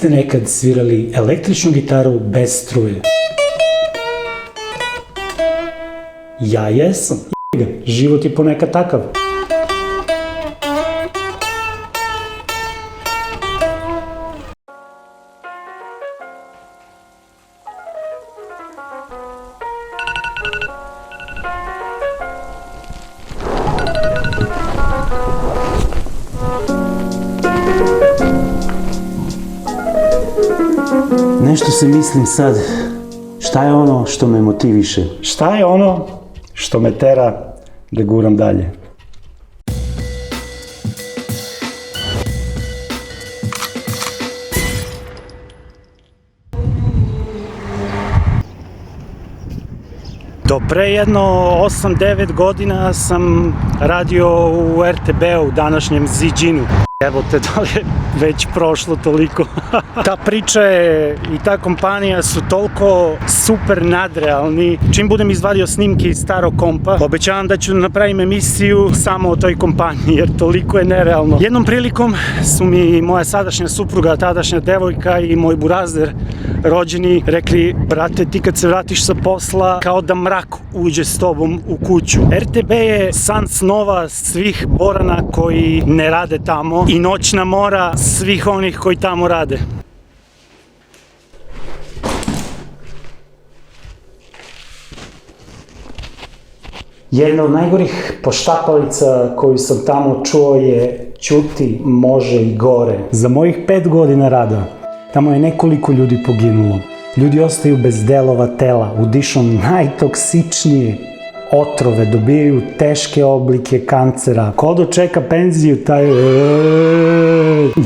ste nekad svirali električnu gitaru bez struje? Ja jesam. Život je ponekad takav. Nešto se mislim sad, šta je ono što me motiviše? Šta je ono što me tera da guram dalje? Do pre jedno 8-9 godina sam radio u RTB-u, današnjem Ziđinu. Evo te, da li je već prošlo toliko. Ta priča je i ta kompanija su toliko super nadrealni. Čim budem izvadio snimke iz starog kompa, obećavam da ću napravim emisiju samo o toj kompaniji, jer toliko je nerealno. Jednom prilikom su mi moja sadašnja supruga, tadašnja devojka i moj burazder rođeni rekli: brate, ti kad se vratiš sa posla, kao da mrak uđe s tobom u kuću. RTB je san snova svih Borana koji ne rade tamo i noćna mora svih onih koji tamo rade. Jedna od najgorih poštapalica koju sam tamo čuo je: ćuti, može i gore. Za mojih 5 godina rada tamo je nekoliko ljudi poginulo. Ljudi ostaju bez delova tela, udišu najtoksičnije otrove, dobijaju teške oblike kancera. Ko dočeka penziju, taj...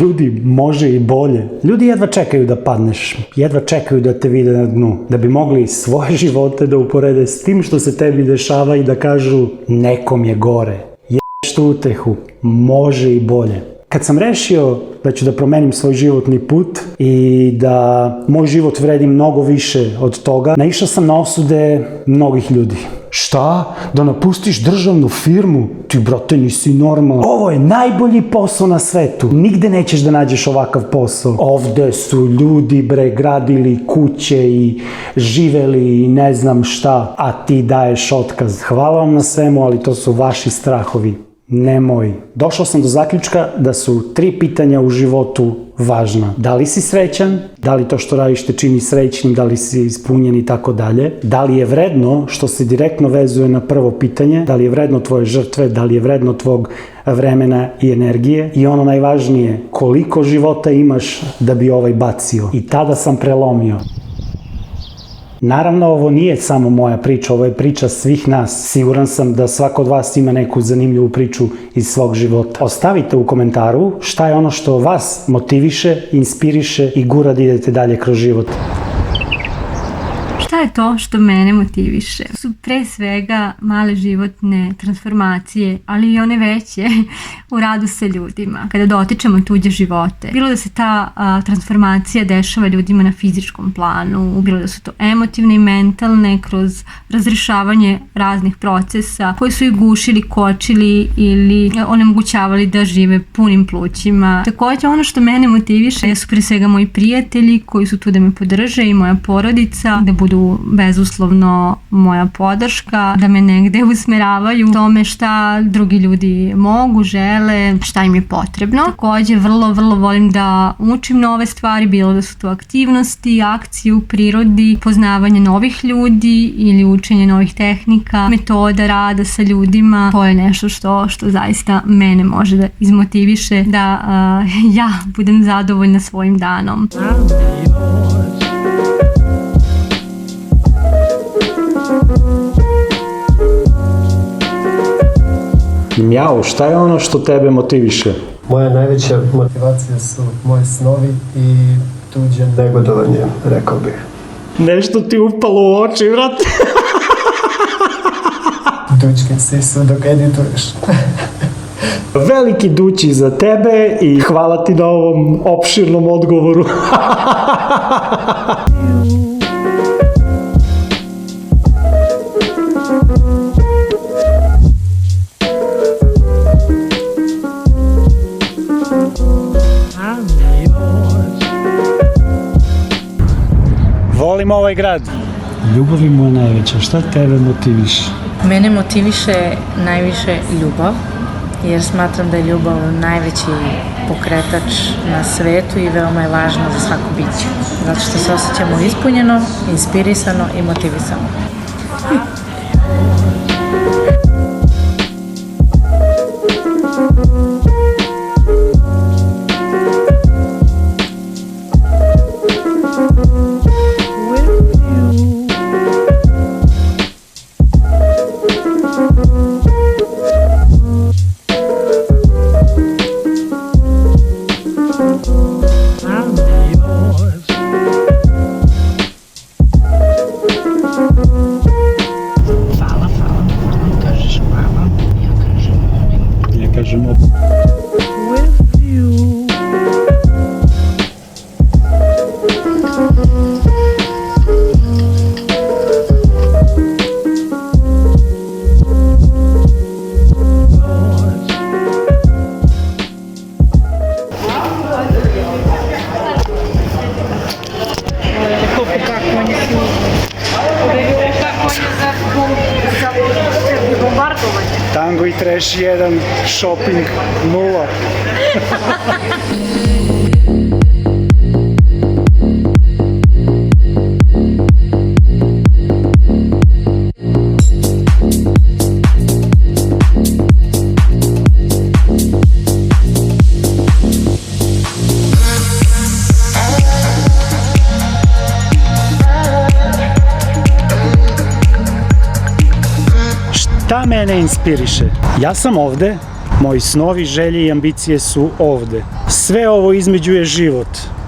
Ljudi, može i bolje. Ljudi jedva čekaju da padneš, jedva čekaju da te vide na dnu, da bi mogli svoje živote da uporede s tim što se tebi dešava i da kažu: nekom je gore. Ješ tu utehu, može i bolje. Kad sam rešio da ću da promenim svoj životni put i da moj život vredi mnogo više od toga, naišao sam na osude mnogih ljudi. Šta? Da napustiš državnu firmu? Ti, brate, nisi normalan. Ovo je najbolji posao na svetu. Nigde nećeš da nađeš ovakav posao. Ovde su ljudi, bre, gradili kuće i živeli i ne znam šta, a ti daješ otkaz. Hvala vam na svemu, ali to su vaši strahovi, ne moji. Došao sam do zaključka da su 3 pitanja u životu važna. Da li si srećan? Da li to što radiš te čini srećnim? Da li si ispunjen i tako dalje? Da li je vredno, što se direktno vezuje na prvo pitanje? Da li je vredno tvoje žrtve? Da li je vredno tvog vremena i energije? I ono najvažnije, koliko života imaš da bi ovaj bacio? I tada sam prelomio. Naravno, ovo nije samo moja priča, ovo je priča svih nas. Siguran sam da svako od vas ima neku zanimljivu priču iz svog života. Ostavite u komentaru šta je ono što vas motiviše, inspiriše i gura da idete dalje kroz život. Šta je to što mene motiviše? Su pre svega male životne transformacije, ali i one veće u radu sa ljudima. Kada dotičemo tuđe živote. Bilo da se ta transformacija dešava ljudima na fizičkom planu, bilo da su to emotivne i mentalne kroz razrešavanje raznih procesa koji su ih gušili, kočili ili onemogućavali da žive punim plućima. Takođe, ono što mene motiviše su pre svega moji prijatelji koji su tu da me podrže i moja porodica, da budu bezuslovno moja podrška, da me negde usmeravaju tome šta drugi ljudi mogu, žele, šta im je potrebno. Takođe, vrlo volim da učim nove stvari, bilo da su to aktivnosti, akcije u prirodi, poznavanje novih ljudi ili učenje novih tehnika, metoda rada sa ljudima. To je nešto što zaista mene može da izmotiviše da ja budem zadovoljna svojim danom. Mjau, šta je ono što tebe motiviše? Moja najveća motivacija su moji snovi i tuđe negodovanje, rekao bih. Nešto ti upalo u oči, vrate. Dučke sisu dok edituješ. Veliki dući za tebe i hvala ti na ovom opširnom odgovoru. volimo ovaj grad. Ljubav je moja najveća. Šta tebe motiviše? Mene motiviše najviše ljubav, jer smatram da je ljubav najveći pokretač na svetu i veoma je važna za svako biće. Zato što se osjećamo ispunjeno, inspirisano i motivisano. Ja kažem Tango i Trash 1, shopping 0. Šta mene inspiriše? Ja sam ovde, moji snovi, želje i ambicije su ovde. Sve ovo između je život.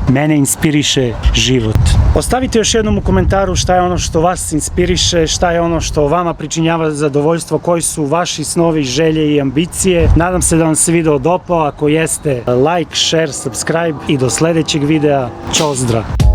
Mene inspiriše život. Ostavite još jednom u komentaru šta je ono što vas inspiriše, šta je ono što vama pričinjava zadovoljstvo, koji su vaši snovi, želje i ambicije. Nadam se da vam se video dopao, ako jeste like, share, subscribe i do sledećeg videa. Ćao, zdrav!